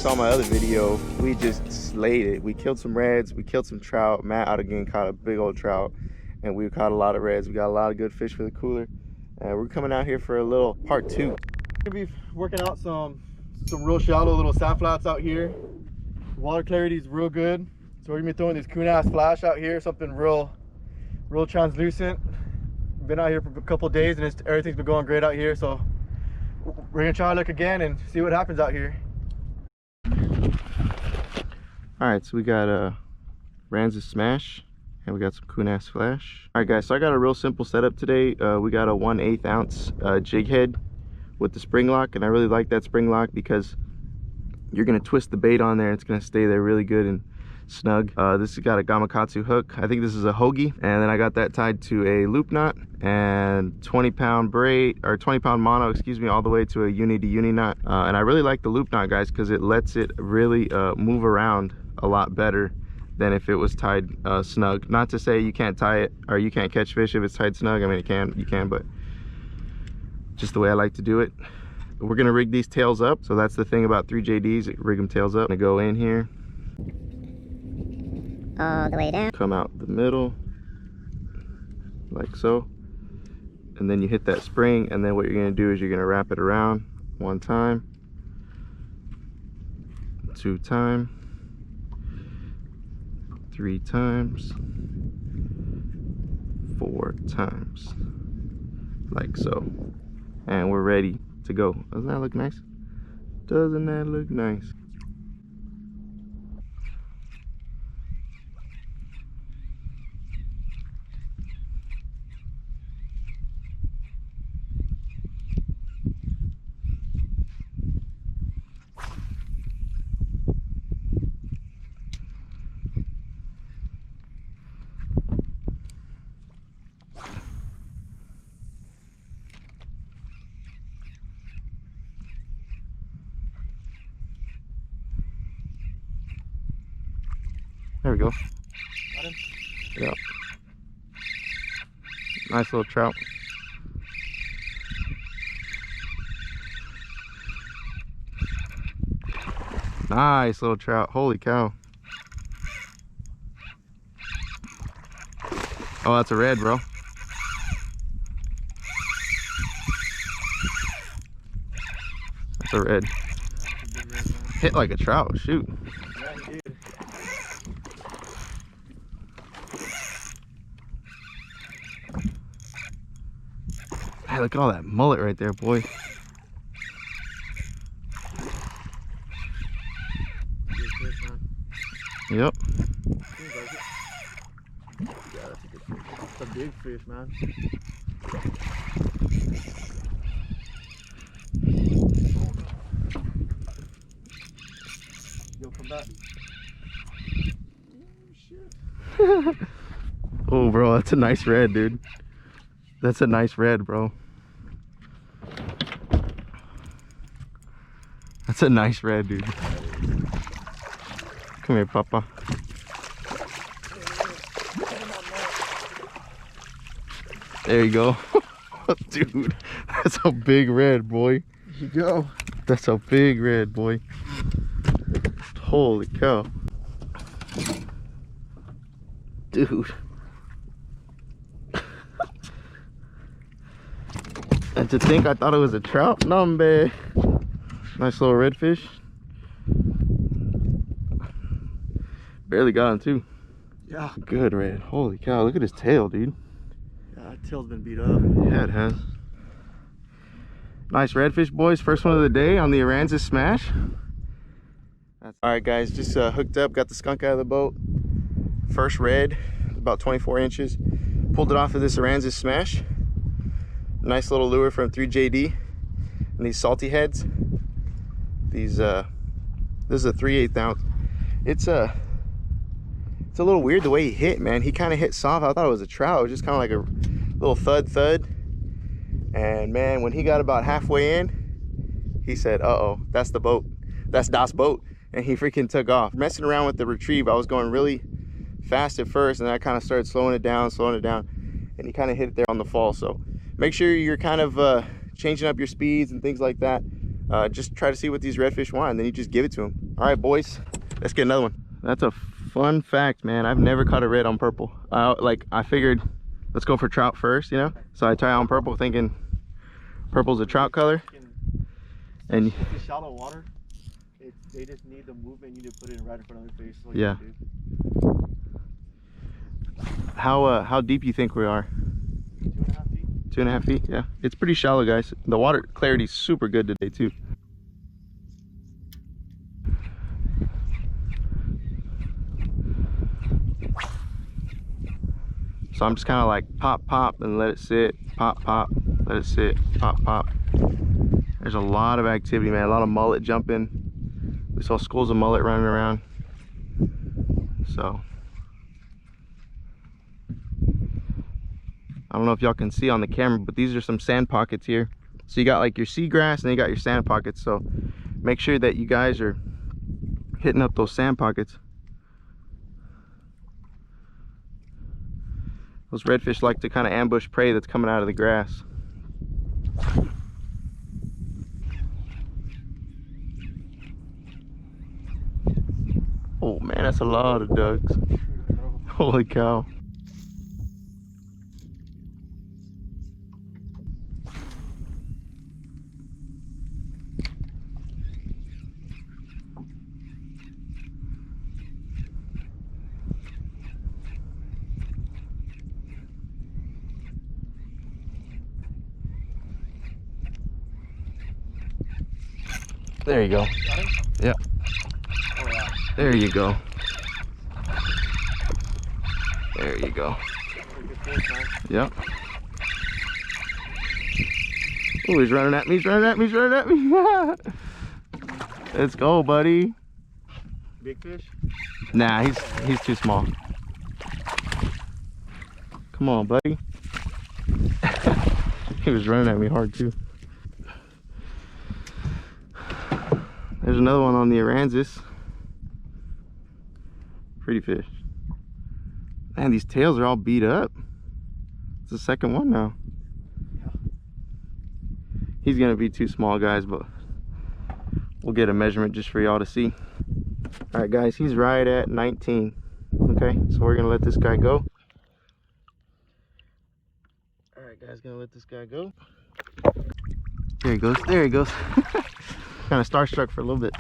saw my other video, we just slayed it. We killed some reds, we killed some trout. Matt out again caught a big old trout, and we caught a lot of reds. We got a lot of good fish for the cooler. We're coming out here for a little part 2. Gonna be working out some real shallow little sand flats out here. Water clarity is real good, so we're gonna be throwing this coon-ass flash out here, something real translucent. Been out here for a couple days and everything's been going great out here, so we're gonna try to look again and see what happens out here. All right, so we got a ARANSAS smash and we got some coon-ass flash. All right guys, so I got a real simple setup today. We got a 1/8 ounce jig head with the spring lock, and I really like that spring lock because you're gonna twist the bait on there and it's gonna stay there really good and snug. This has got a gamakatsu hook. I think this is a hoagie, and then I got that tied to a loop knot and 20-pound braid, or 20-pound mono, excuse me, all the way to a uni to uni knot. And I really like the loop knot, guys, because it lets it really move around a lot better than if it was tied snug. Not to say you can't tie it or you can't catch fish if it's tied snug. I mean, you can, but just the way I like to do it. We're gonna rig these tails up. So that's the thing about 3JDs, rig them tails up. I'm gonna go in here, all the way down, come out the middle like so, and then you hit that spring, and then what you're gonna do is you're gonna wrap it around 1 time, 2 times, 3 times, 4 times, like so, and we're ready to go. Doesn't that look nice? Doesn't that look nice? There we go. Got him? Yeah. Nice little trout. Nice little trout. Holy cow. Oh, that's a red, bro. That's a red. Hit like a trout. Shoot. Hey, look at all that mullet right there, boy. Yep. Yeah, that's a good fish. That's a big fish, man. Yo, come back. Oh, shit. Oh, bro, that's a nice red, dude. That's a nice red, bro. That's a nice red, dude. Come here, Papa. There you go. Dude, that's a big red, boy. Here you go. That's a big red, boy. Holy cow. Dude. And to think I thought it was a trout. Nombe. Nice little redfish. Barely got him too. Yeah. Good red. Holy cow, look at his tail, dude. Yeah, that tail's been beat up. Yeah, it has. Nice redfish, boys. First one of the day on the ARANSAS smash. Alright guys, just hooked up, got the skunk out of the boat. First red, about 24 inches. Pulled it off of this ARANSAS smash. Nice little lure from 3JD. And these Saltyheads. These this is a 3/8 ounce. It's a little weird the way he hit, man. He kind of hit soft. I thought it was a trout. It was just kind of like a little thud. And man, when he got about halfway in, he said, uh-oh, that's the boat. That's Das boat. And he freaking took off. Messing around with the retrieve, I was going really fast at first, and then I kind of started slowing it down, and he kind of hit it there on the fall. So make sure you're kind of changing up your speeds and things like that. Just try to see what these redfish want, and then you just give it to them. All right, boys, let's get another one. That's a fun fact, man. I've never caught a red on purple. I figured, let's go for trout first, you know? So I try on purple thinking purple's a trout color. And it's shallow water. They just need the movement. You need to put it right in front of their face. Yeah. How deep you think we are? 2.5 feet. 2.5 feet, yeah. It's pretty shallow, guys. The water clarity's super good today too. So I'm just kind of like pop, pop, and let it sit. Pop, pop, let it sit. Pop, pop. There's a lot of activity, man. A lot of mullet jumping. We saw schools of mullet running around. So I don't know if y'all can see on the camera, but these are some sand pockets here. So you got like your seagrass and then you got your sand pockets. So make sure that you guys are hitting up those sand pockets. Those redfish like to kind of ambush prey that's coming out of the grass. Oh man, that's a lot of ducks. Holy cow. There you go. Yep. Oh, yeah. There you go. There you go. Yep. Oh, he's running at me, he's running at me, he's running at me. Let's go, buddy. Big fish? Nah, he's too small. Come on, buddy. He was running at me hard too. There's another one on the ARANSAS. Pretty fish. Man, these tails are all beat up. It's the second one now. Yeah. He's gonna be too small, guys, but we'll get a measurement just for y'all to see. All right, guys, he's right at 19. Okay, so we're gonna let this guy go. All right, guys, gonna let this guy go. There he goes, there he goes. Kind of starstruck for a little bit.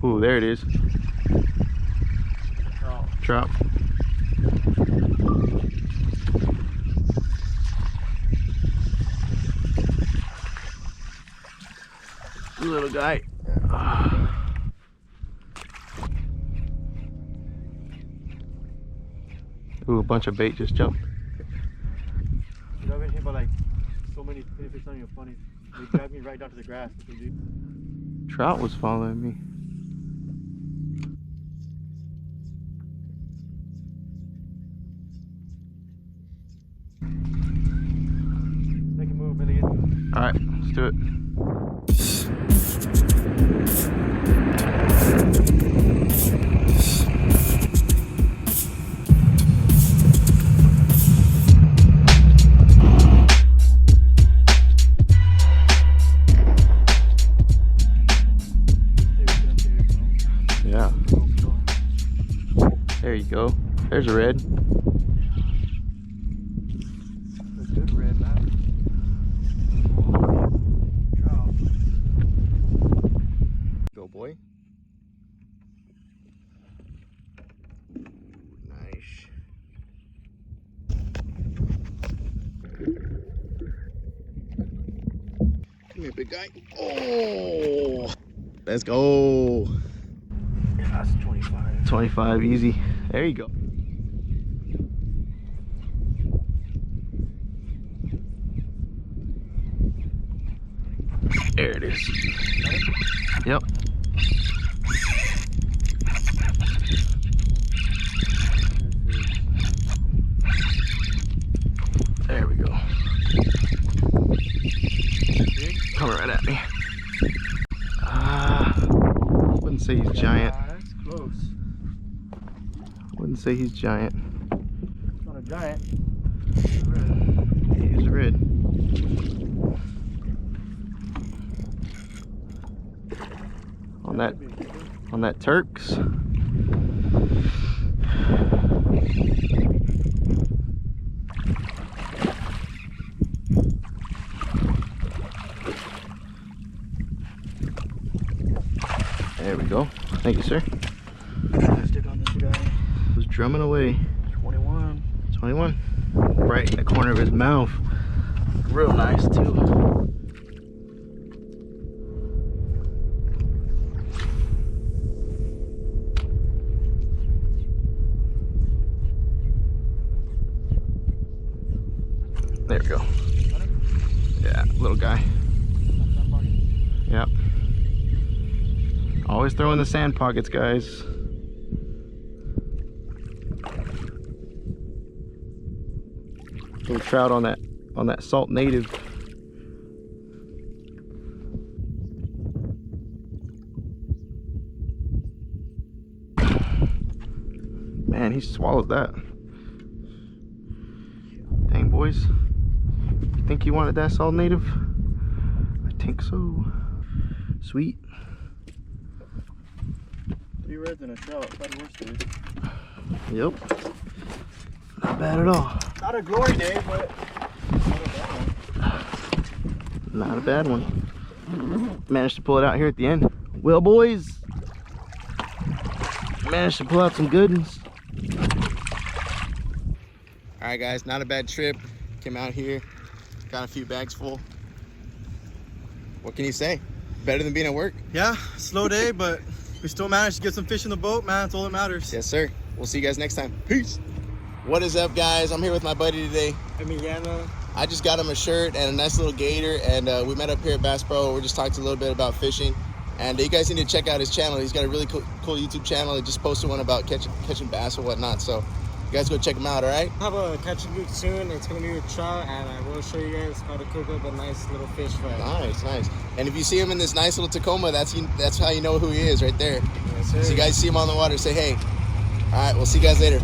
Ooh, there it is. Trout. Little guy. Ooh, a bunch of bait just jumped. You know, I've been hit by like so many fish, it's not even funny. They dragged me right down to the grass. Trout was following me. Make a move, Milligan. All right, let's do it. Yeah. There you go. There's a red. That's good red, man. Go, boy. Nice. Come here, big guy. Oh, let's go. Yeah, that's 25. 25, easy. There you go. There it is. Yep. There we go. Coming right at me. Wouldn't say he's giant. That's close. Wouldn't say he's giant. It's not a giant. He's red. on that Turks. There we go. Thank you, sir. Stick on this guy. Was drumming away. 21. 21. Right in the corner of his mouth. Real nice too. There we go. Yeah, little guy. Yep. Always throw in the sand pockets, guys. Little trout on that salt native. Man, he swallowed that. Dang, boys. You think he wanted that salt native? I think so. Sweet. 3 reds and a trout. Probably worse days. Yep. Not bad at all. Not a glory day, but not a bad one. Managed to pull it out here at the end. Well, boys, managed to pull out some good ones. All right, guys, not a bad trip. Came out here, got a few bags full. What can you say? Better than being at work? yeah, slow day, but we still managed to get some fish in the boat, man. That's all that matters. Yes, sir. We'll see you guys next time. Peace. What is up, guys? I'm here with my buddy today. Emiliano. I just got him a shirt and a nice little gator, and we met up here at Bass Pro. We're just talking a little bit about fishing, and you guys need to check out his channel. He's got a really cool YouTube channel. He just posted one about catching bass or whatnot, so you guys go check him out. All right? I have a catching boot soon. It's gonna be with trout, and I will show you guys how to cook up a nice little fish fry. Nice, nice. And if you see him in this nice little Tacoma, that's how you know who he is right there. Yes, sir. So you guys see him on the water, say hey. All right, we'll see you guys later.